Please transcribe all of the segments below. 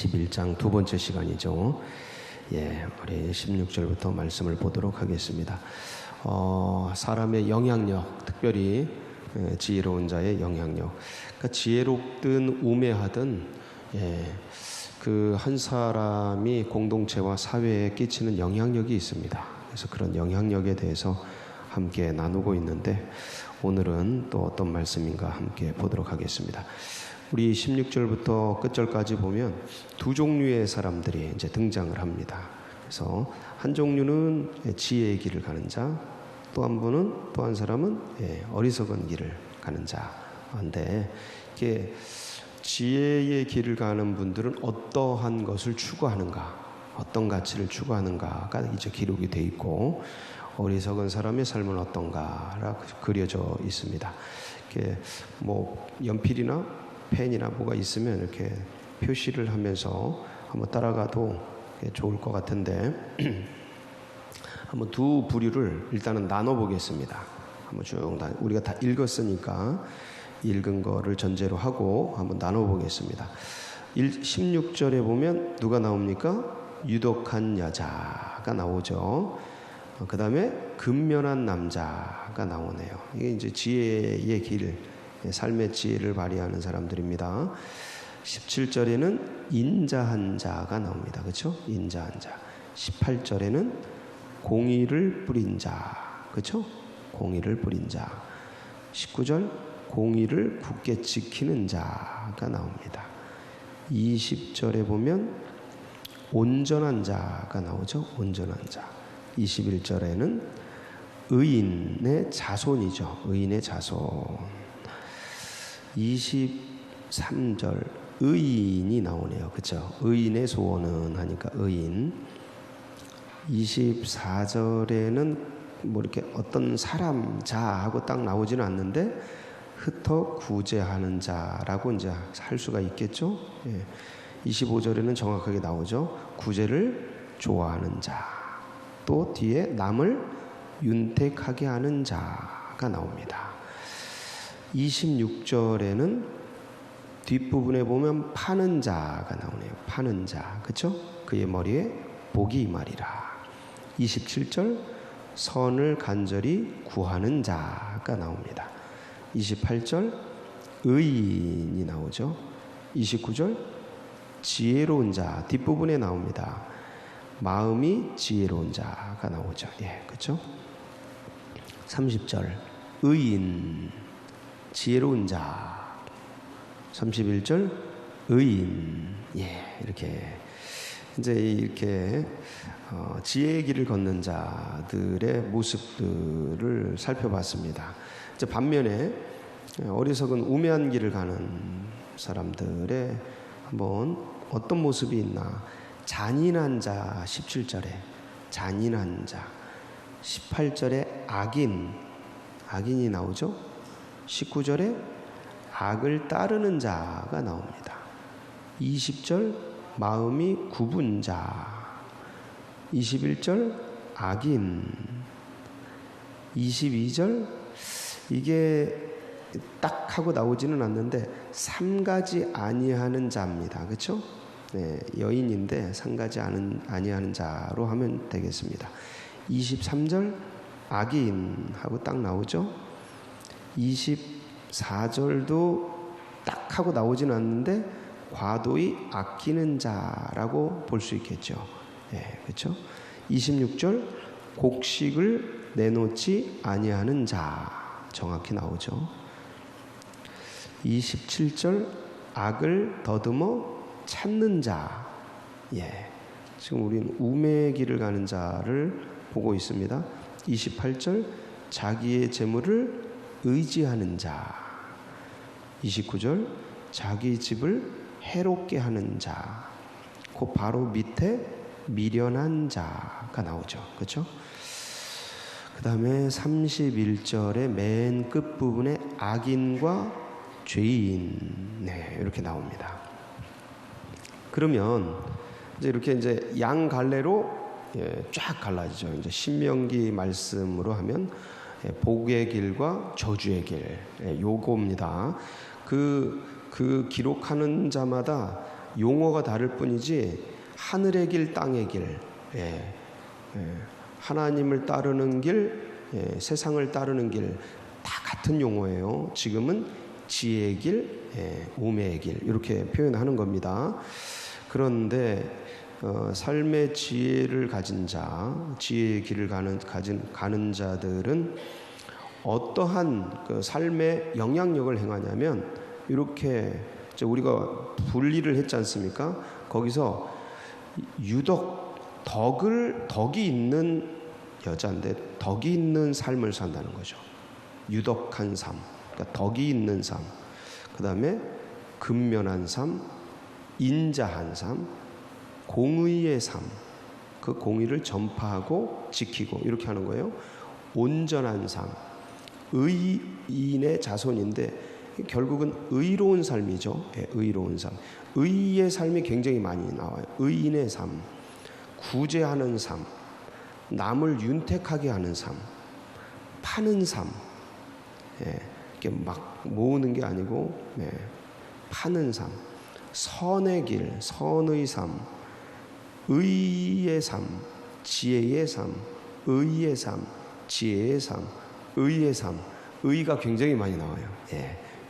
21장 두 번째 시간이죠. 우리 16절부터 말씀을 보도록 하겠습니다. 사람의 영향력, 특별히 지혜로운 자의 영향력. 그러니까 지혜롭든 우매하든 그 한 사람이 공동체와 사회에 끼치는 영향력이 있습니다. 그래서 그런 영향력에 대해서 함께 나누고 있는데 오늘은 또 어떤 말씀인가 함께 보도록 하겠습니다. 우리 16절부터 끝절까지 보면 두 종류의 사람들이 이제 등장을 합니다. 그래서 한 종류는 지혜의 길을 가는 자, 또 한 사람은 어리석은 길을 가는 자인데, 이게 지혜의 길을 가는 분들은 어떠한 것을 추구하는가, 어떤 가치를 추구하는가가 이제 기록이 돼 있고, 어리석은 사람의 삶은 어떤가라 그려져 있습니다. 이렇게 뭐 연필이나 펜이나 뭐가 있으면 이렇게 표시를 하면서 한번 따라가도 좋을 것 같은데, 한번 두 부류를 일단은 나눠 보겠습니다. 한번 쭉 우리가 다 읽었으니까 읽은 거를 전제로 하고 한번 나눠 보겠습니다. 16절에 보면 누가 나옵니까? 유독한 여자가 나오죠. 그 다음에 근면한 남자가 나오네요. 이게 이제 지혜의 길, 삶의 지혜를 발휘하는 사람들입니다. 17절에는 인자한 자가 나옵니다. 그렇죠? 인자한 자. 18절에는 공의를 뿌린 자. 그렇죠? 공의를 뿌린 자. 19절 공의를 굳게 지키는 자가 나옵니다. 20절에 보면 온전한 자가 나오죠. 온전한 자. 21절에는 의인의 자손이죠. 의인의 자손. 23절 의인이 나오네요. 그렇죠? 의인의 소원은 하니까 의인. 24절에는 뭐 이렇게 어떤 사람 자하고 딱 나오지는 않는데 흩어 구제하는 자라고 이제 할 수가 있겠죠. 25절에는 정확하게 나오죠. 구제를 좋아하는 자. 또 뒤에 남을 윤택하게 하는 자가 나옵니다. 26절에는 뒷부분에 보면 파는 자가 나오네요. 파는 자. 그렇죠? 그의 머리에 복이 임하리라. 27절 선을 간절히 구하는 자가 나옵니다. 28절 의인이 나오죠. 29절 지혜로운 자 뒷부분에 나옵니다. 마음이 지혜로운 자가 나오죠. 그렇죠? 30절 의인 지혜로운 자. 31절 의인. 이렇게 지혜의 길을 걷는 자들의 모습들을 살펴봤습니다. 이제 반면에 어리석은 우매한 길을 가는 사람들의 한번 어떤 모습이 있나. 잔인한 자 17절에 잔인한 자. 18절에 악인이 나오죠. 19절에 악을 따르는 자가 나옵니다. 20절 마음이 굽은 자. 21절 악인. 22절 이게 딱 하고 나오지는 않는데 삼가지 아니하는 자입니다. 그렇죠? 여인인데 삼가지 아니하는 자로 하면 되겠습니다. 23절 악인 하고 딱 나오죠. 24절도 딱 하고 나오지는 않는데 과도히 아끼는 자라고 볼 수 있겠죠. 그렇죠? 26절 곡식을 내놓지 아니하는 자 정확히 나오죠. 27절 악을 더듬어 찾는 자. 지금 우리는 우매의 길을 가는 자를 보고 있습니다. 28절 자기의 재물을 의지하는 자. 29절 자기 집을 해롭게 하는 자. 그 바로 밑에 미련한 자가 나오죠. 그렇죠? 그 다음에 31절의 맨 끝부분에 악인과 죄인. 이렇게 나옵니다. 그러면 이제 양 갈래로 쫙 갈라지죠. 이제 신명기 말씀으로 하면 복의 길과 저주의 길. 요겁니다. 그 기록하는 자마다 용어가 다를 뿐이지 하늘의 길, 땅의 길, 하나님을 따르는 길, 세상을 따르는 길 다 같은 용어예요. 지금은 지혜의 길, 우매의 길 이렇게 표현하는 겁니다. 그런데 삶의 지혜를 가진 자, 지혜의 길을 가는 자들은 어떠한 그 삶의 영향력을 행하냐면 이렇게 우리가 분리를 했지 않습니까? 거기서 유독 덕이 있는 여자인데 덕이 있는 삶을 산다는 거죠. 유덕한 삶, 그러니까 덕이 있는 삶, 그 다음에 근면한 삶, 인자한 삶, 공의의 삶, 그 공의를 전파하고 지키고 이렇게 하는 거예요. 온전한 삶, 의인의 자손인데 결국은 의로운 삶이죠. 의로운 삶, 의의 삶이 굉장히 많이 나와요. 의인의 삶, 구제하는 삶, 남을 윤택하게 하는 삶, 파는 삶, 이렇게 막 모으는 게 아니고 파는 삶, 선의 길, 선의 삶, 의의 삶, 지혜의 삶, 의의 삶, 지혜의 삶, 의의 삶, 의가 굉장히 많이 나와요.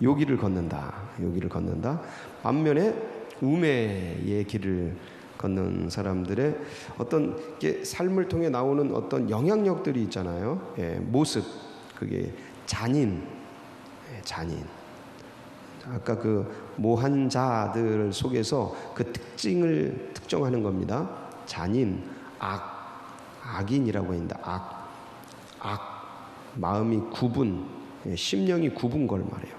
요 길을 걷는다, 요 길을 걷는다. 반면에 우매의 길을 걷는 사람들의 어떤 삶을 통해 나오는 어떤 영향력들이 있잖아요. 모습, 그게 잔인. 아까 그 모한 자들 속에서 그 특징을 특정하는 겁니다. 잔인, 악인이라고 합니다. 마음이 굽은, 심령이 굽은 걸 말해요.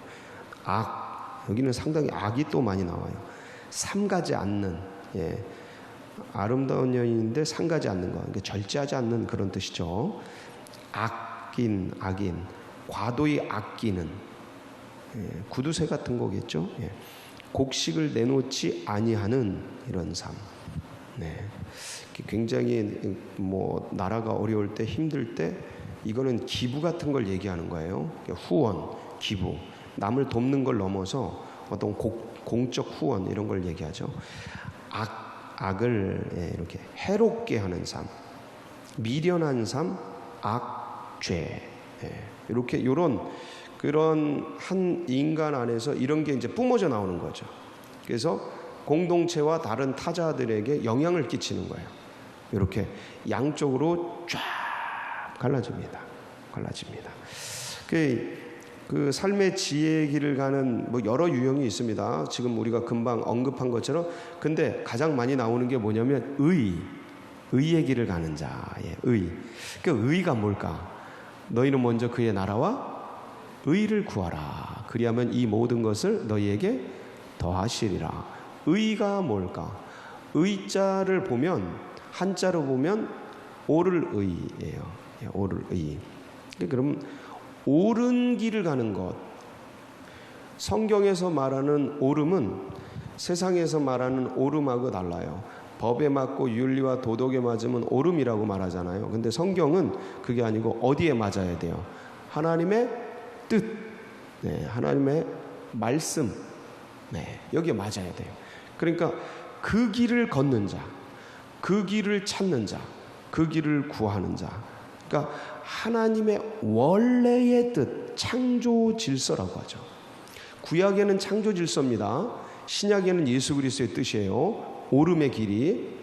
여기는 상당히 악이 또 많이 나와요. 삼가지 않는, 아름다운 여인인데 상가지 않는 거, 그러니까 절제하지 않는 그런 뜻이죠. 악인, 과도히 아끼는, 구두쇠 같은 거겠죠. 곡식을 내놓지 아니하는 이런 삶. 굉장히 나라가 어려울 때, 힘들 때 이거는 기부 같은 걸 얘기하는 거예요. 후원, 기부, 남을 돕는 걸 넘어서 어떤 공적 후원 이런 걸 얘기하죠. 악을 이렇게 해롭게 하는 삶, 미련한 삶, 죄. 이렇게 이런 그런 한 인간 안에서 이런 게 이제 뿜어져 나오는 거죠. 그래서 공동체와 다른 타자들에게 영향을 끼치는 거예요. 이렇게 양쪽으로 쫙 갈라집니다. 그 삶의 지혜의 길을 가는 여러 유형이 있습니다. 지금 우리가 금방 언급한 것처럼. 근데 가장 많이 나오는 게 뭐냐면 의의 길을 가는 자의 의. 그 의가 뭘까? 너희는 먼저 그의 나라와 의를 구하라. 그리하면 이 모든 것을 너희에게 더하시리라. 의가 뭘까? 의자를 보면, 한자로 보면 옳을 의예요. 옳을 의. 그럼 옳은 길을 가는 것. 성경에서 말하는 옳음은 세상에서 말하는 옳음하고 달라요. 법에 맞고 윤리와 도덕에 맞으면 옳음이라고 말하잖아요. 근데 성경은 그게 아니고 어디에 맞아야 돼요? 하나님의 뜻, 하나님의 말씀, 여기에 맞아야 돼요. 그러니까 그 길을 걷는 자, 그 길을 찾는 자, 그 길을 구하는 자. 그러니까 하나님의 원래의 뜻, 창조 질서라고 하죠. 구약에는 창조 질서입니다. 신약에는 예수 그리스도의 뜻이에요. 옳음의 길이.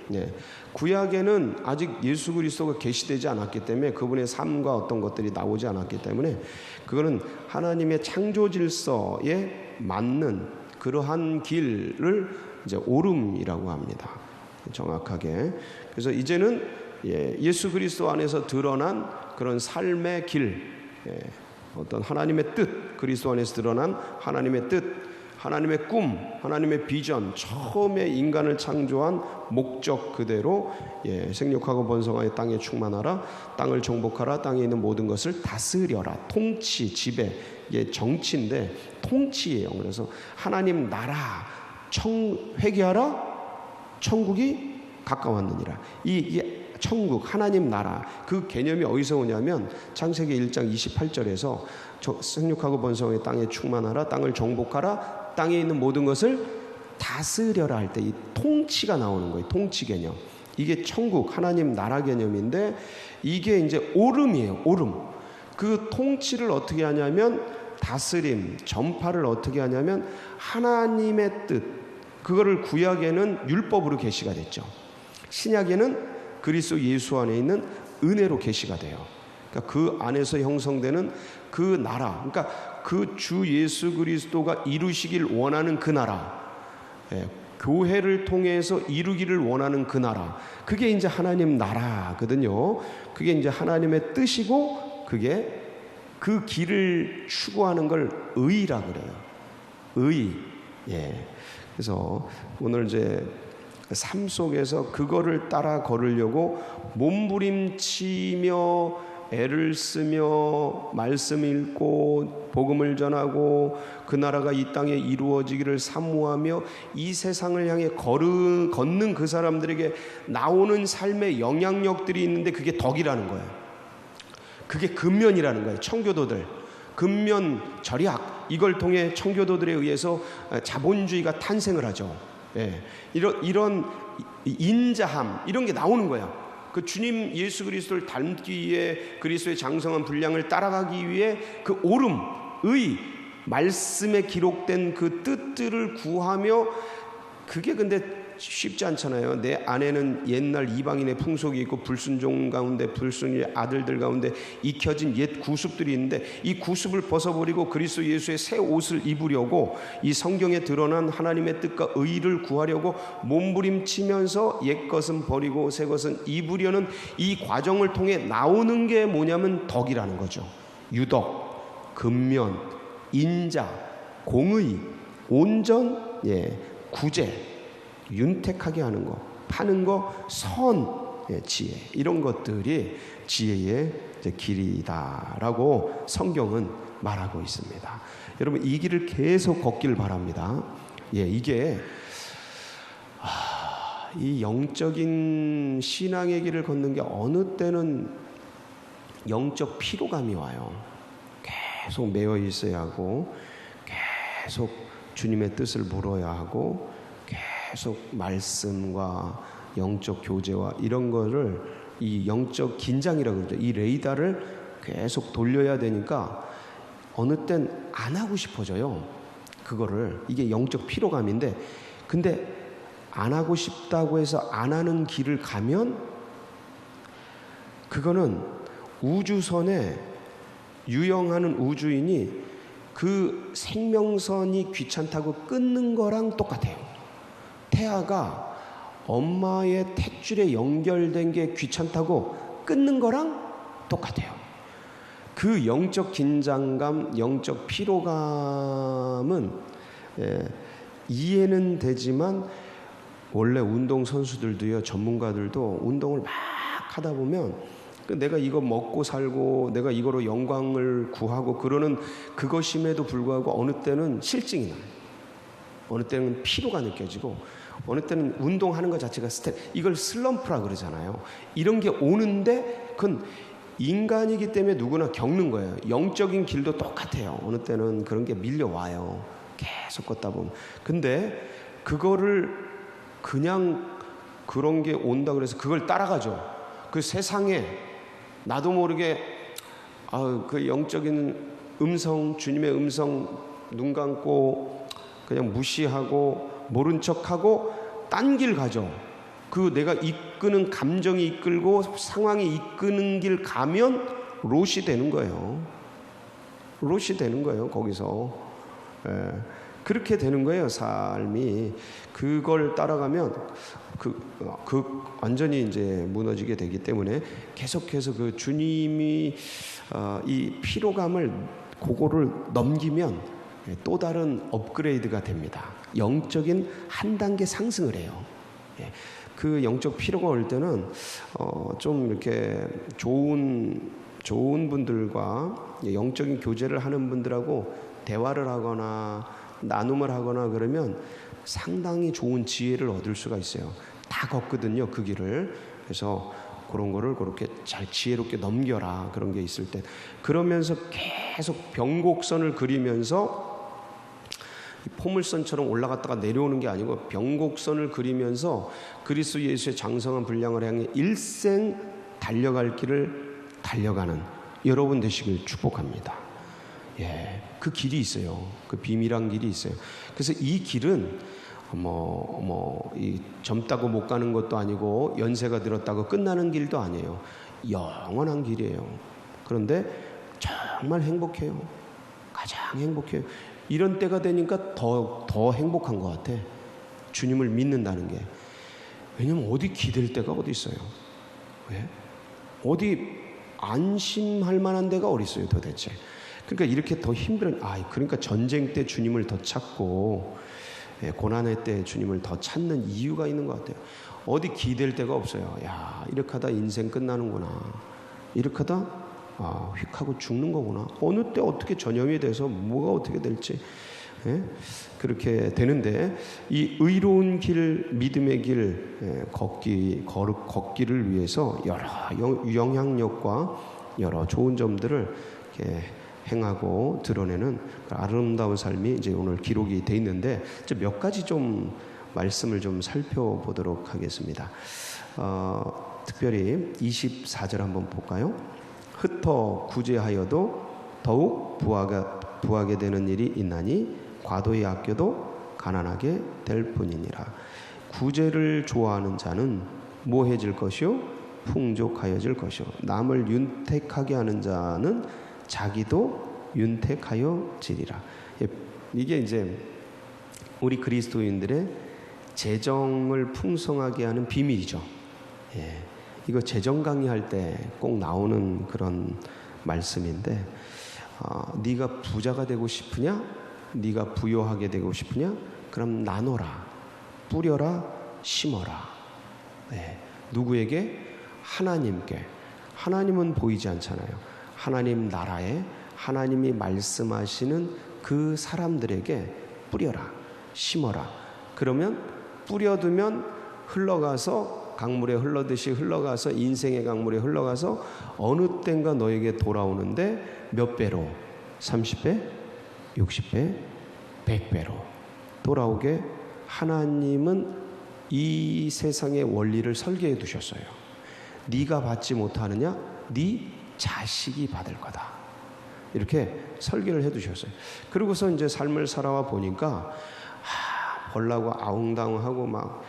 구약에는 아직 예수 그리스도가 계시되지 않았기 때문에 그분의 삶과 어떤 것들이 나오지 않았기 때문에 그거는 하나님의 창조 질서에 맞는 그러한 길을 이제 옳음이라고 합니다. 정확하게. 그래서 이제는 예수 그리스도 안에서 드러난 그런 삶의 길, 어떤 하나님의 뜻, 그리스도 안에서 드러난 하나님의 뜻, 하나님의 꿈, 하나님의 비전, 처음에 인간을 창조한 목적 그대로 생육하고 번성하여 땅에 충만하라, 땅을 정복하라, 땅에 있는 모든 것을 다스려라. 통치, 지배, 이게 정치인데 통치예요. 그래서 하나님 나라, 회개하라, 천국이 가까웠느니라. 이 천국, 하나님 나라, 그 개념이 어디서 오냐면 창세기 1장 28절에서 생육하고 번성하여 땅에 충만하라, 땅을 정복하라, 땅에 있는 모든 것을 다스려라 할 때 이 통치가 나오는 거예요. 통치 개념. 이게 천국 하나님 나라 개념인데 이게 이제 오름이에요. 오름. 그 통치를 어떻게 하냐면 다스림, 전파를 어떻게 하냐면 하나님의 뜻, 그거를 구약에는 율법으로 계시가 됐죠. 신약에는 그리스도 예수 안에 있는 은혜로 계시가 돼요. 그러니까 그 안에서 형성되는 그 나라, 그러니까 그 주 예수 그리스도가 이루시길 원하는 그 나라, 교회를 통해서 이루기를 원하는 그 나라, 그게 이제 하나님 나라거든요. 그게 이제 하나님의 뜻이고, 그게 그 길을 추구하는 걸 의라 그래요. 의. 그래서 오늘 이제 삶 속에서 그거를 따라 걸으려고 몸부림치며 애를 쓰며 말씀 읽고 복음을 전하고 그 나라가 이 땅에 이루어지기를 사모하며 이 세상을 향해 걷는 그 사람들에게 나오는 삶의 영향력들이 있는데 그게 덕이라는 거예요. 그게 근면이라는 거예요. 청교도들 근면 절약, 이걸 통해 청교도들에 의해서 자본주의가 탄생을 하죠. 이런 인자함, 이런 게 나오는 거예요. 그 주님 예수 그리스도를 닮기 위해 그리스도의 장성한 분량을 따라가기 위해 그 오름, 의, 말씀에 기록된 그 뜻들을 구하며, 그게 근데 쉽지 않잖아요. 내 안에는 옛날 이방인의 풍속이 있고 불순종 가운데, 불순의 아들들 가운데 익혀진 옛 구습들이 있는데 이 구습을 벗어버리고 그리스도 예수의 새 옷을 입으려고 이 성경에 드러난 하나님의 뜻과 의를 구하려고 몸부림치면서 옛 것은 버리고 새 것은 입으려는 이 과정을 통해 나오는 게 뭐냐면 덕이라는 거죠. 유덕, 근면, 인자, 공의, 온전, 구제, 윤택하게 하는 거, 파는 거, 선, 지혜, 이런 것들이 지혜의 길이다라고 성경은 말하고 있습니다. 여러분, 이 길을 계속 걷길 바랍니다. 이게 이 영적인 신앙의 길을 걷는 게 어느 때는 영적 피로감이 와요. 계속 매여 있어야 하고, 계속 주님의 뜻을 물어야 하고, 계속 말씀과 영적 교제와 이런 거를, 이 영적 긴장이라고 그러죠. 이 레이더를 계속 돌려야 되니까 어느 땐 안 하고 싶어져요. 그거를. 이게 영적 피로감인데, 근데 안 하고 싶다고 해서 안 하는 길을 가면 그거는 우주선에 유영하는 우주인이 그 생명선이 귀찮다고 끊는 거랑 똑같아요. 태아가 엄마의 탯줄에 연결된 게 귀찮다고 끊는 거랑 똑같아요. 그 영적 긴장감, 영적 피로감은 이해는 되지만, 원래 운동선수들도요, 전문가들도 운동을 막 하다 보면 내가 이거 먹고 살고 내가 이거로 영광을 구하고 그러는 그것임에도 불구하고 어느 때는 실증이 나요. 어느 때는 피로가 느껴지고, 어느 때는 운동하는 것 자체가 이걸 슬럼프라 그러잖아요. 이런 게 오는데 그건 인간이기 때문에 누구나 겪는 거예요. 영적인 길도 똑같아요. 어느 때는 그런 게 밀려와요. 계속 걷다 보면. 근데 그거를 그냥 그런 게 온다 그래서 그걸 따라가죠. 그 세상에 나도 모르게 그 영적인 음성, 주님의 음성 눈 감고 그냥 무시하고 모른 척하고 딴 길 가죠. 그 내가 이끄는 감정이 이끌고 상황이 이끄는 길 가면 롯이 되는 거예요. 롯이 되는 거예요. 거기서. 그렇게 되는 거예요. 삶이. 그걸 따라가면 그 완전히 이제 무너지게 되기 때문에 계속해서 그 주님이 이 피로감을 그거를 넘기면 또 다른 업그레이드가 됩니다. 영적인 한 단계 상승을 해요. 그 영적 피로가 올 때는 좀 이렇게 좋은 분들과 영적인 교제를 하는 분들하고 대화를 하거나 나눔을 하거나 그러면 상당히 좋은 지혜를 얻을 수가 있어요. 다 걷거든요, 그 길을. 그래서 그런 거를 그렇게 잘 지혜롭게 넘겨라, 그런 게 있을 때. 그러면서 계속 병곡선을 그리면서 포물선처럼 올라갔다가 내려오는 게 아니고 병곡선을 그리면서 그리스도 예수의 장성한 분량을 향해 일생 달려갈 길을 달려가는 여러분 되시길 축복합니다. 예, 그 길이 있어요. 그 비밀한 길이 있어요. 그래서 이 길은 이 젊다고 못 가는 것도 아니고 연세가 들었다고 끝나는 길도 아니에요. 영원한 길이에요. 그런데 정말 행복해요. 가장 행복해요. 이런 때가 되니까 더 행복한 것 같아. 주님을 믿는다는 게. 왜냐면 어디 기댈 데가 어디 있어요. 왜? 어디 안심할 만한 데가 어디 있어요 도대체. 그러니까 이렇게 더 힘들은, 그러니까 전쟁 때 주님을 더 찾고 고난의 때 주님을 더 찾는 이유가 있는 것 같아요. 어디 기댈 데가 없어요. 야, 이렇게 하다 인생 끝나는구나. 이렇게 하다 휙 하고 죽는 거구나. 어느 때 어떻게 전염이 돼서 뭐가 어떻게 될지 그렇게 되는데, 이 의로운 길, 믿음의 길 걷기를 위해서 여러 영향력과 여러 좋은 점들을 이렇게 행하고 드러내는 아름다운 삶이 이제 오늘 기록이 돼 있는데, 몇 가지 좀 말씀을 좀 살펴보도록 하겠습니다. 특별히 24절 한번 볼까요? 흩어 구제하여도 더욱 부하게 되는 일이 있나니 과도히 아껴도 가난하게 될 뿐이니라. 구제를 좋아하는 자는 뭐해질 것이요? 풍족하여질 것이요. 남을 윤택하게 하는 자는 자기도 윤택하여지리라. 이게 이제 우리 그리스도인들의 재정을 풍성하게 하는 비밀이죠. 이거 재정 강의할 때 꼭 나오는 그런 말씀인데, 네가 부자가 되고 싶으냐? 네가 부요하게 되고 싶으냐? 그럼 나눠라, 뿌려라, 심어라. 누구에게? 하나님께. 하나님은 보이지 않잖아요. 하나님 나라에 하나님이 말씀하시는 그 사람들에게 뿌려라, 심어라. 그러면 뿌려두면 흘러가서 강물에 흘러듯이 흘러가서 인생의 강물에 흘러가서 어느 땐가 너에게 돌아오는데 몇 배로? 30배, 60배, 100배로 돌아오게 하나님은 이 세상의 원리를 설계해 두셨어요. 네가 받지 못하느냐? 네 자식이 받을 거다. 이렇게 설계를 해 두셨어요. 그러고서 이제 삶을 살아와 보니까 벌라고 아웅다웅하고 막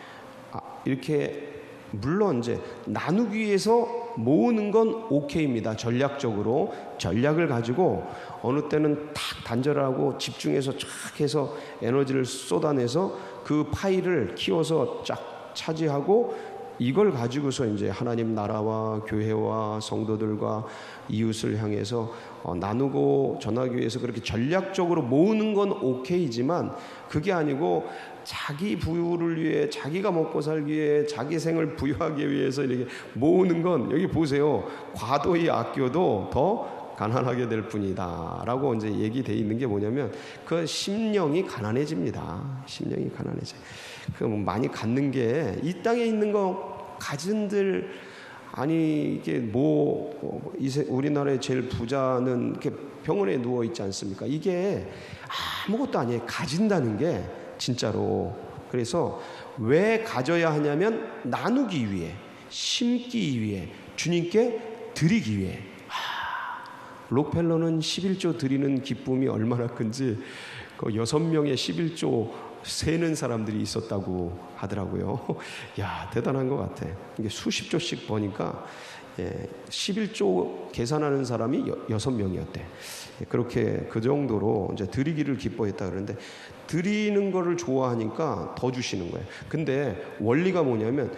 이렇게, 물론 이제 나누기 위해서 모으는 건 오케이입니다. 전략적으로 전략을 가지고 어느 때는 탁 단절하고 집중해서 쫙 해서 에너지를 쏟아내서 그 파일을 키워서 쫙 차지하고, 이걸 가지고서 이제 하나님 나라와 교회와 성도들과 이웃을 향해서 나누고 전하기 위해서 그렇게 전략적으로 모으는 건 오케이지만, 그게 아니고 자기 부유를 위해, 자기가 먹고 살기 위해, 자기 생을 부유하기 위해서 이렇게 모으는 건, 여기 보세요, 과도히 아껴도 더 가난하게 될 뿐이다 라고 이제 얘기되어 있는 게 뭐냐면, 그 심령이 가난해집니다. 심령이 가난해져요. 그 많이 갖는 게, 이 땅에 있는 거 가진들, 아니 이게 우리나라의 제일 부자는 이렇게 병원에 누워 있지 않습니까? 이게 아무것도 아니에요. 가진다는 게 진짜로. 그래서 왜 가져야 하냐면 나누기 위해, 심기 위해, 주님께 드리기 위해. 록펠러는 11조 드리는 기쁨이 얼마나 큰지 그 6명의 11조 세는 사람들이 있었다고 하더라고요. 야, 대단한 것 같아. 이게 수십 조씩 버니까 11조 계산하는 사람이 6명이었대. 그렇게 그 정도로 이제 드리기를 기뻐했다 그러는데, 드리는 거를 좋아하니까 더 주시는 거예요. 근데 원리가 뭐냐면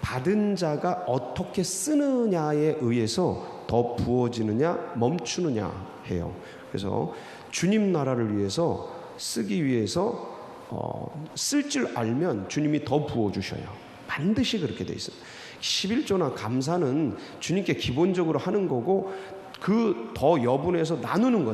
받은 자가 어떻게 쓰느냐에 의해서 더 부어지느냐 멈추느냐 해요. 그래서 주님 나라를 위해서 쓰기 위해서 쓸 줄 알면 주님이 더 부어주셔요. 반드시 그렇게 돼 있어요. 11조나 감사는 주님께 기본적으로 하는 거고, 그 더 여분해서 나누는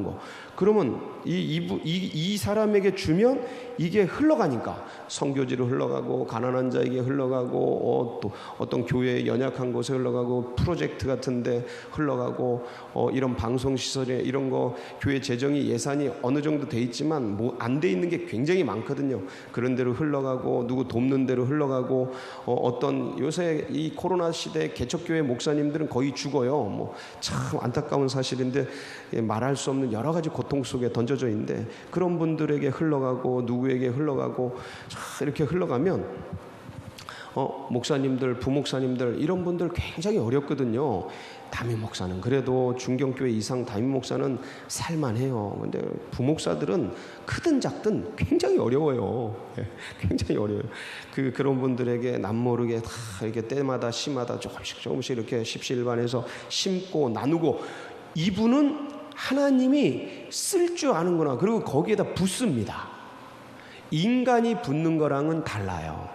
거. 그러면 이 사람에게 주면 이게 흘러가니까 성교지로 흘러가고 가난한 자에게 흘러가고 또 어떤 교회에 연약한 곳에 흘러가고 프로젝트 같은데 흘러가고 이런 방송 시설에 이런 거 교회 재정이 예산이 어느 정도 돼 있지만 뭐 안 돼 있는 게 굉장히 많거든요. 그런 데로 흘러가고 누구 돕는 데로 흘러가고 어떤 요새 이 코로나 시대 개척교회 목사님들은 거의 죽어요. 뭐 참 안타까운 사실인데 말할 수 없는 여러 가지 고통 속에 던져져 있는데 그런 분들에게 흘러가고 누구에게 흘러가고 이렇게 흘러가면 목사님들, 부목사님들 이런 분들 굉장히 어렵거든요. 담임 목사는 그래도 중경교회 이상 담임 목사는 살만해요. 근데 부목사들은 크든 작든 굉장히 어려워요. 굉장히 어려워요. 그런 분들에게 남모르게 다 이렇게 때마다 시마다 조금씩 이렇게 십시일반해서 심고 나누고 이분은 하나님이 쓸 줄 아는구나. 그리고 거기에다 붓습니다. 인간이 붓는 거랑은 달라요.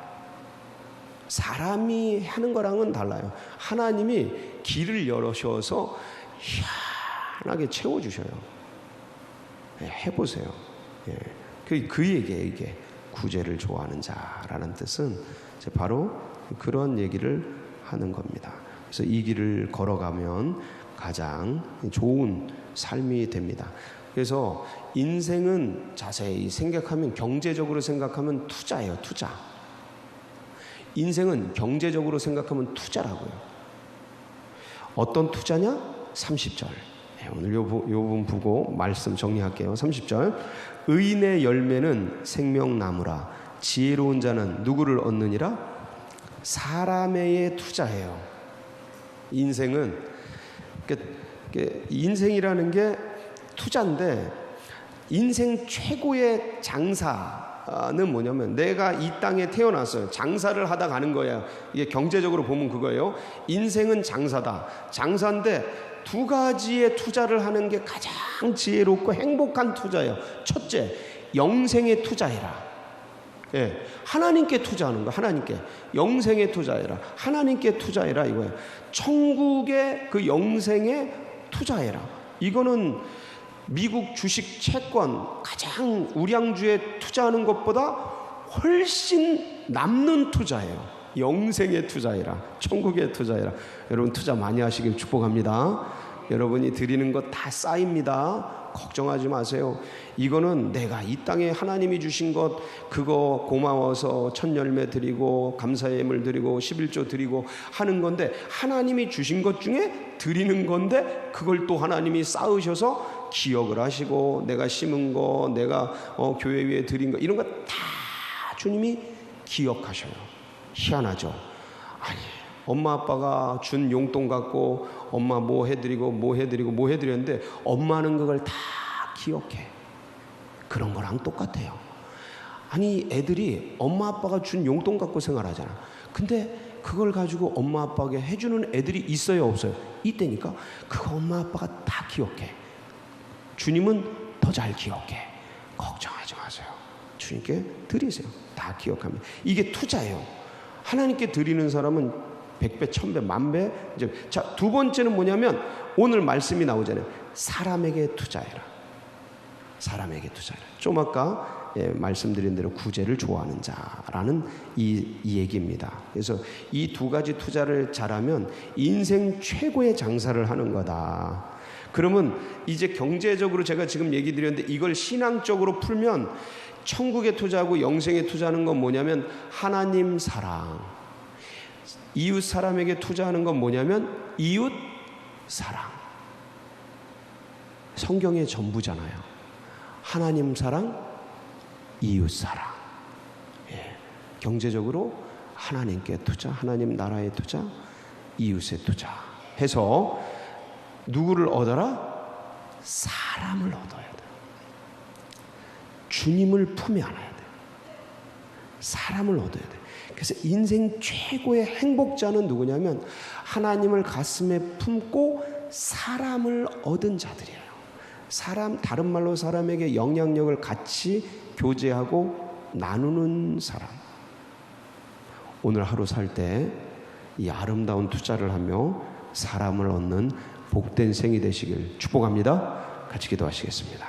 사람이 하는 거랑은 달라요. 하나님이 길을 열으셔서 희한하게 채워주셔요. 해보세요. 그에게 이게 구제를 좋아하는 자라는 뜻은 바로 그런 얘기를 하는 겁니다. 그래서 이 길을 걸어가면 가장 좋은 삶이 됩니다. 그래서 인생은 자세히 생각하면 경제적으로 생각하면 투자예요. 투자. 인생은 경제적으로 생각하면 투자라고요. 어떤 투자냐? 30절. 오늘 요 부분 보고 말씀 정리할게요. 30절. 의인의 열매는 생명나무라. 지혜로운 자는 누구를 얻느니라? 사람에게 투자해요. 인생은 인생이라는 게 투자인데 인생 최고의 장사는 뭐냐면 내가 이 땅에 태어났어요. 장사를 하다 가는 거예요. 이게 경제적으로 보면 그거예요. 인생은 장사다. 장사인데 두 가지의 투자를 하는 게 가장 지혜롭고 행복한 투자예요. 첫째, 영생에 투자해라. 하나님께 투자하는 거. 하나님께 영생에 투자해라. 하나님께 투자해라 이거예요. 천국의 그 영생에 투자해라. 이거는 미국 주식 채권 가장 우량주에 투자하는 것보다 훨씬 남는 투자예요. 영생에 투자해라. 천국에 투자해라. 여러분 투자 많이 하시길 축복합니다. 여러분이 드리는 것 다 쌓입니다. 걱정하지 마세요. 이거는 내가 이 땅에 하나님이 주신 것 그거 고마워서 첫 열매 드리고 감사의 예물 드리고 11조 드리고 하는 건데 하나님이 주신 것 중에 드리는 건데 그걸 또 하나님이 쌓으셔서 기억을 하시고 내가 심은 거 내가 교회 위에 드린 거 이런 거 다 주님이 기억하셔요. 희한하죠? 아니 엄마 아빠가 준 용돈 갖고 엄마 뭐 해드리는데 엄마는 그걸 다 기억해. 그런 거랑 똑같아요. 아니 애들이 엄마 아빠가 준 용돈 갖고 생활하잖아. 근데 그걸 가지고 엄마 아빠에게 해주는 애들이 있어요 없어요? 이때니까 그거 엄마 아빠가 다 기억해. 주님은 더 잘 기억해. 걱정하지 마세요. 주님께 드리세요. 다 기억합니다. 이게 투자예요. 하나님께 드리는 사람은 100배, 1000배, 10,000배. 이제 자, 두 번째는 뭐냐면 오늘 말씀이 나오잖아요. 사람에게 투자해라. 사람에게 투자해라. 좀 아까 말씀드린 대로 구제를 좋아하는 자라는 이 얘기입니다. 그래서 이 두 가지 투자를 잘하면 인생 최고의 장사를 하는 거다. 그러면 이제 경제적으로 제가 지금 얘기 드렸는데 이걸 신앙적으로 풀면 천국에 투자하고 영생에 투자하는 건 뭐냐면 하나님 사랑. 이웃 사람에게 투자하는 건 뭐냐면 이웃 사랑. 성경의 전부잖아요. 하나님 사랑, 이웃 사랑. 경제적으로 하나님께 투자, 하나님 나라에 투자, 이웃에 투자 해서 누구를 얻어라? 사람을 얻어야 돼. 주님을 품에 안아야 돼. 사람을 얻어야 돼. 그래서 인생 최고의 행복자는 누구냐면 하나님을 가슴에 품고 사람을 얻은 자들이에요. 다른 말로 사람에게 영향력을 같이 교제하고 나누는 사람. 오늘 하루 살 때 이 아름다운 투자를 하며 사람을 얻는 복된 생이 되시길 축복합니다. 같이 기도하시겠습니다.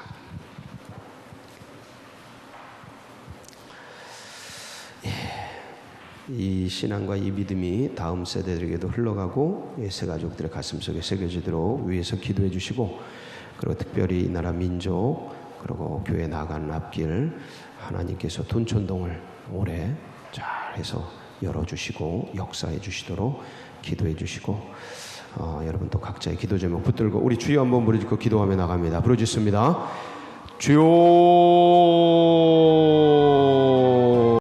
이 신앙과 이 믿음이 다음 세대들에게도 흘러가고 새 가족들의 가슴속에 새겨지도록 위에서 기도해 주시고, 그리고 특별히 이 나라 민족 그리고 교회 나아가는 앞길 하나님께서 돈천동을 올해 잘해서 열어주시고 역사해 주시도록 기도해 주시고, 여러분 또 각자의 기도 제목 붙들고 우리 주여 한번 부르짖고 기도하며 나갑니다. 부르짖습니다. 주여